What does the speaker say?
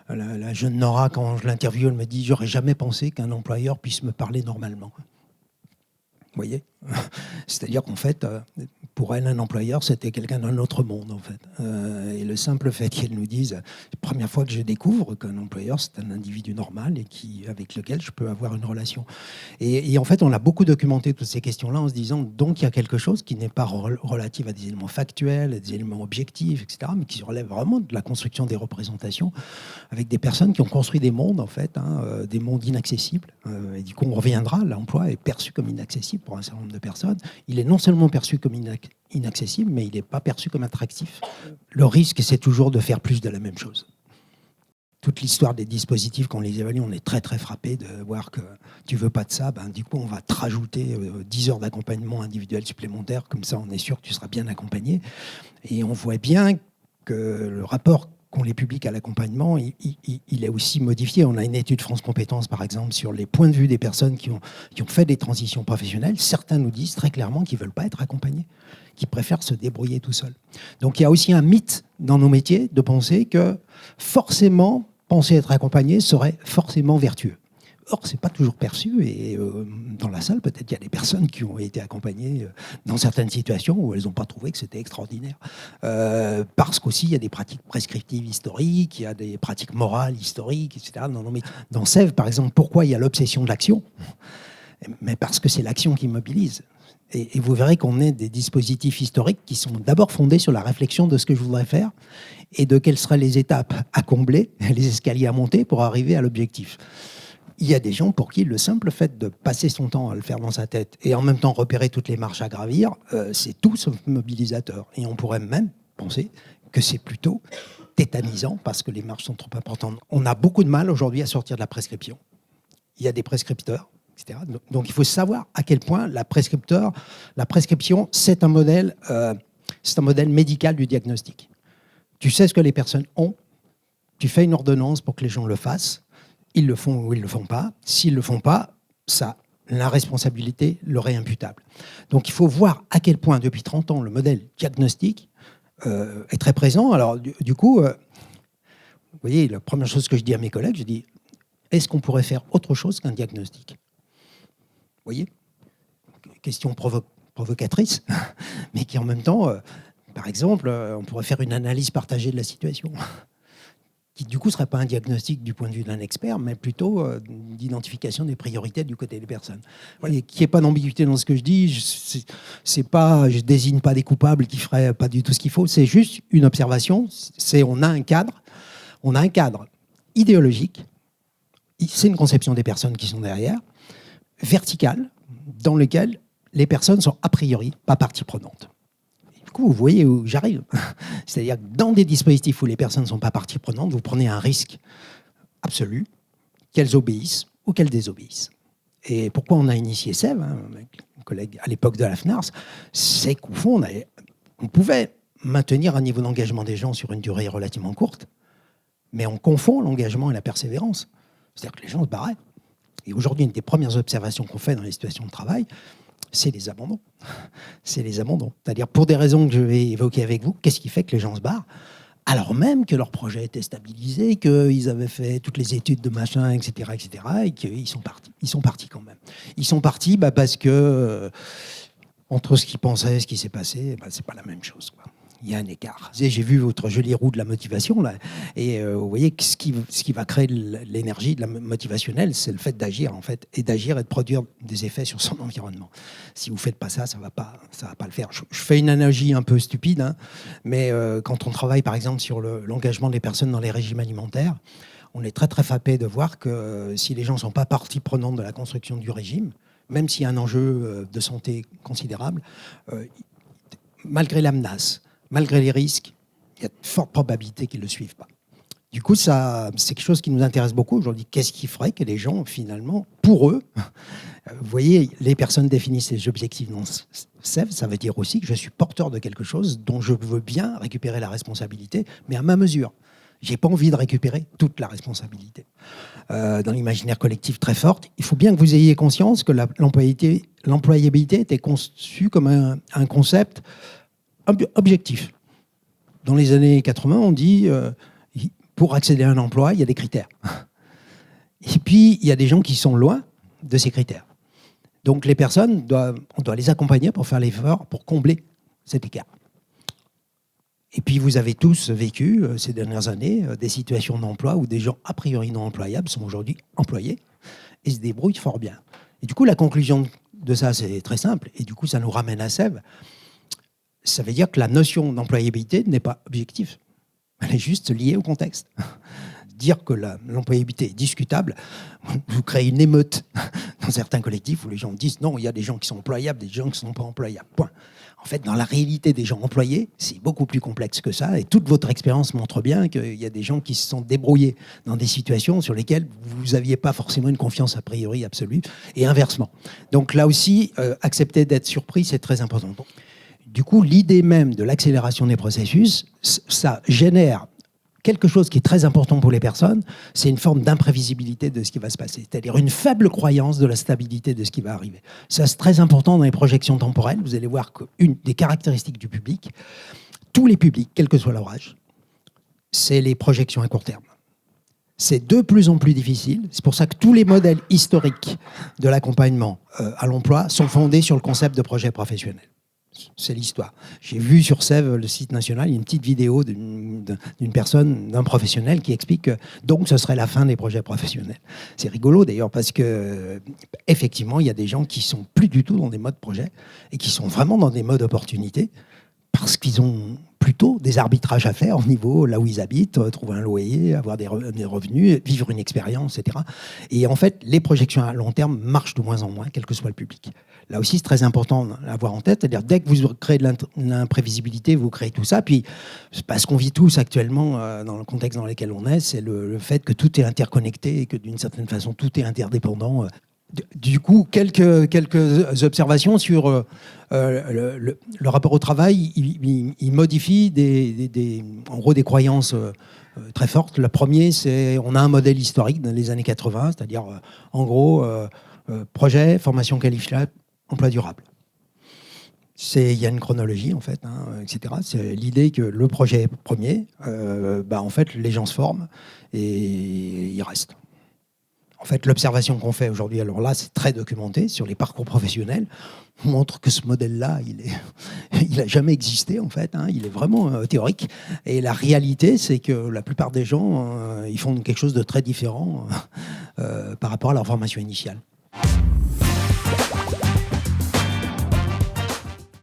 La jeune Nora, quand je l'interviewe, elle me dit « J'aurais jamais pensé qu'un employeur puisse me parler normalement ». Vous voyez, c'est-à-dire qu'en fait, pour elle, un employeur, c'était quelqu'un d'un autre monde, en fait. Et le simple fait qu'elle nous dise, la première fois que je découvre qu'un employeur, c'est un individu normal et avec lequel je peux avoir une relation. Et en fait, on a beaucoup documenté toutes ces questions-là en se disant, donc il y a quelque chose qui n'est pas relatif à des éléments factuels, à des éléments objectifs, etc., mais qui relève vraiment de la construction des représentations avec des personnes qui ont construit des mondes, en fait, des mondes inaccessibles. Et du coup, on reviendra, l'emploi est perçu comme inaccessible pour un certain nombre de personnes. Il est non seulement perçu comme inaccessible, mais il n'est pas perçu comme attractif. Le risque, c'est toujours de faire plus de la même chose. Toute l'histoire des dispositifs, quand on les évalue, on est très très frappé de voir que tu veux pas de ça, du coup on va te rajouter 10 heures d'accompagnement individuel supplémentaire, comme ça on est sûr que tu seras bien accompagné. Et on voit bien que le rapport qu'on les publie à l'accompagnement, il est aussi modifié. On a une étude France Compétences, par exemple, sur les points de vue des personnes qui ont fait des transitions professionnelles. Certains nous disent très clairement qu'ils ne veulent pas être accompagnés, qu'ils préfèrent se débrouiller tout seuls. Donc il y a aussi un mythe dans nos métiers de penser que forcément, penser être accompagné serait forcément vertueux. Or, ce n'est pas toujours perçu. Et dans la salle, peut-être qu'il y a des personnes qui ont été accompagnées dans certaines situations où elles n'ont pas trouvé que c'était extraordinaire. Parce qu'aussi, il y a des pratiques prescriptives historiques, il y a des pratiques morales historiques, etc. Dans Sèvres, par exemple, pourquoi il y a l'obsession de l'action ? Mais parce que c'est l'action qui mobilise. Et vous verrez qu'on est des dispositifs historiques qui sont d'abord fondés sur la réflexion de ce que je voudrais faire et de quelles seraient les étapes à combler, les escaliers à monter pour arriver à l'objectif. Il y a des gens pour qui le simple fait de passer son temps à le faire dans sa tête et en même temps repérer toutes les marches à gravir, c'est tout sauf mobilisateur. Et on pourrait même penser que c'est plutôt tétanisant parce que les marches sont trop importantes. On a beaucoup de mal aujourd'hui à sortir de la prescription. Il y a des prescripteurs, etc. Donc il faut savoir à quel point la prescription, c'est un modèle médical du diagnostic. Tu sais ce que les personnes ont, tu fais une ordonnance pour que les gens le fassent. Ils le font ou ils ne le font pas. S'ils ne le font pas, ça, la responsabilité leur est imputable. Donc il faut voir à quel point, depuis 30 ans, le modèle diagnostique est très présent. Alors du coup, vous voyez, la première chose que je dis à mes collègues, je dis, est-ce qu'on pourrait faire autre chose qu'un diagnostic ? Vous voyez ? Question provocatrice, mais qui en même temps, par exemple, on pourrait faire une analyse partagée de la situation. Qui du coup ne serait pas un diagnostic du point de vue d'un expert, mais plutôt d'identification des priorités du côté des personnes. Qu'il n'y ait pas d'ambiguïté dans ce que je dis, je ne désigne pas des coupables qui ne feraient pas du tout ce qu'il faut, c'est juste une observation, on a un cadre idéologique, c'est une conception des personnes qui sont derrière, verticale, dans lequel les personnes sont a priori pas partie prenante. Du coup, vous voyez où j'arrive. C'est-à-dire que dans des dispositifs où les personnes ne sont pas partie prenante, vous prenez un risque absolu qu'elles obéissent ou qu'elles désobéissent. Et pourquoi on a initié Sèvres, avec un collègue à l'époque de la FNARS, c'est qu'au fond, on pouvait maintenir un niveau d'engagement des gens sur une durée relativement courte, mais on confond l'engagement et la persévérance. C'est-à-dire que les gens se barraient. Et aujourd'hui, une des premières observations qu'on fait dans les situations de travail, c'est les abandons. C'est les abandons. C'est-à-dire, pour des raisons que je vais évoquer avec vous, qu'est-ce qui fait que les gens se barrent ? Alors même que leur projet était stabilisé, qu'ils avaient fait toutes les études de machin, etc., et qu'ils sont partis. Ils sont partis quand même. Ils sont partis parce que, entre ce qu'ils pensaient et ce qui s'est passé, c'est pas la même chose, quoi. Il y a un écart. J'ai vu votre jolie roue de la motivation, là, et vous voyez que ce qui va créer l'énergie de la motivationnelle, c'est le fait d'agir, en fait, et d'agir et de produire des effets sur son environnement. Si vous ne faites pas ça, ça va pas le faire. Je fais une analogie un peu stupide, mais quand on travaille, par exemple, sur l'engagement des personnes dans les régimes alimentaires, on est très, très frappé de voir que si les gens ne sont pas partie prenante de la construction du régime, même s'il y a un enjeu de santé considérable, malgré la menace, malgré les risques, il y a de fortes probabilités qu'ils ne le suivent pas. Du coup, c'est quelque chose qui nous intéresse beaucoup aujourd'hui. Qu'est-ce qui ferait que les gens, finalement, pour eux, vous voyez, les personnes définissent les objectifs dans Sèvres, ça veut dire aussi que je suis porteur de quelque chose dont je veux bien récupérer la responsabilité, mais à ma mesure. Je n'ai pas envie de récupérer toute la responsabilité. Dans l'imaginaire collectif très forte, il faut bien que vous ayez conscience que l'employabilité était conçue comme un concept objectif. Dans les années 80, on dit pour accéder à un emploi, il y a des critères. Et puis, il y a des gens qui sont loin de ces critères. Donc, les personnes, on doit les accompagner pour faire l'effort, pour combler cet écart. Et puis, vous avez tous vécu, ces dernières années, des situations d'emploi où des gens a priori non employables sont aujourd'hui employés et se débrouillent fort bien. Et du coup, la conclusion de ça, c'est très simple. Et du coup, ça nous ramène à Sèvres. Ça veut dire que la notion d'employabilité n'est pas objective. Elle est juste liée au contexte. Dire que l'employabilité est discutable, vous créez une émeute dans certains collectifs où les gens disent non, il y a des gens qui sont employables, des gens qui ne sont pas employables. Point. En fait, dans la réalité des gens employés, c'est beaucoup plus complexe que ça. Et toute votre expérience montre bien qu'il y a des gens qui se sont débrouillés dans des situations sur lesquelles vous n'aviez pas forcément une confiance a priori absolue, et inversement. Donc là aussi, accepter d'être surpris, c'est très important. Du coup, l'idée même de l'accélération des processus, ça génère quelque chose qui est très important pour les personnes, c'est une forme d'imprévisibilité de ce qui va se passer, c'est-à-dire une faible croyance de la stabilité de ce qui va arriver. Ça, c'est très important dans les projections temporelles. Vous allez voir qu'une des caractéristiques du public, tous les publics, quel que soit leur âge, c'est les projections à court terme. C'est de plus en plus difficile. C'est pour ça que tous les modèles historiques de l'accompagnement à l'emploi sont fondés sur le concept de projet professionnel. C'est l'histoire. J'ai vu sur Sèvres, le site national, une petite vidéo d'une personne, d'un professionnel qui explique que donc ce serait la fin des projets professionnels. C'est rigolo d'ailleurs parce que effectivement, il y a des gens qui sont plus du tout dans des modes projet et qui sont vraiment dans des modes opportunité parce qu'ils ont plutôt des arbitrages à faire au niveau là où ils habitent, trouver un loyer, avoir des revenus, vivre une expérience, etc. Et en fait, les projections à long terme marchent de moins en moins, quel que soit le public. Là aussi, c'est très important à avoir en tête. C'est-à-dire, dès que vous créez de l'imprévisibilité, vous créez tout ça. Puis, ce qu'on vit tous actuellement dans le contexte dans lequel on est, c'est le fait que tout est interconnecté et que d'une certaine façon, tout est interdépendant. Du coup, quelques observations sur le rapport au travail. Il modifie en gros des croyances très fortes. Le premier, c'est on a un modèle historique dans les années 80, c'est-à-dire en gros projet, formation qualifiable, emploi durable. Il y a une chronologie en fait, etc. C'est l'idée que le projet premier, en fait, les gens se forment et ils restent. En fait, l'observation qu'on fait aujourd'hui, alors là, c'est très documenté sur les parcours professionnels, montre que ce modèle-là, il n'a jamais existé, en fait. Il est vraiment théorique. Et la réalité, c'est que la plupart des gens, ils font quelque chose de très différent par rapport à leur formation initiale.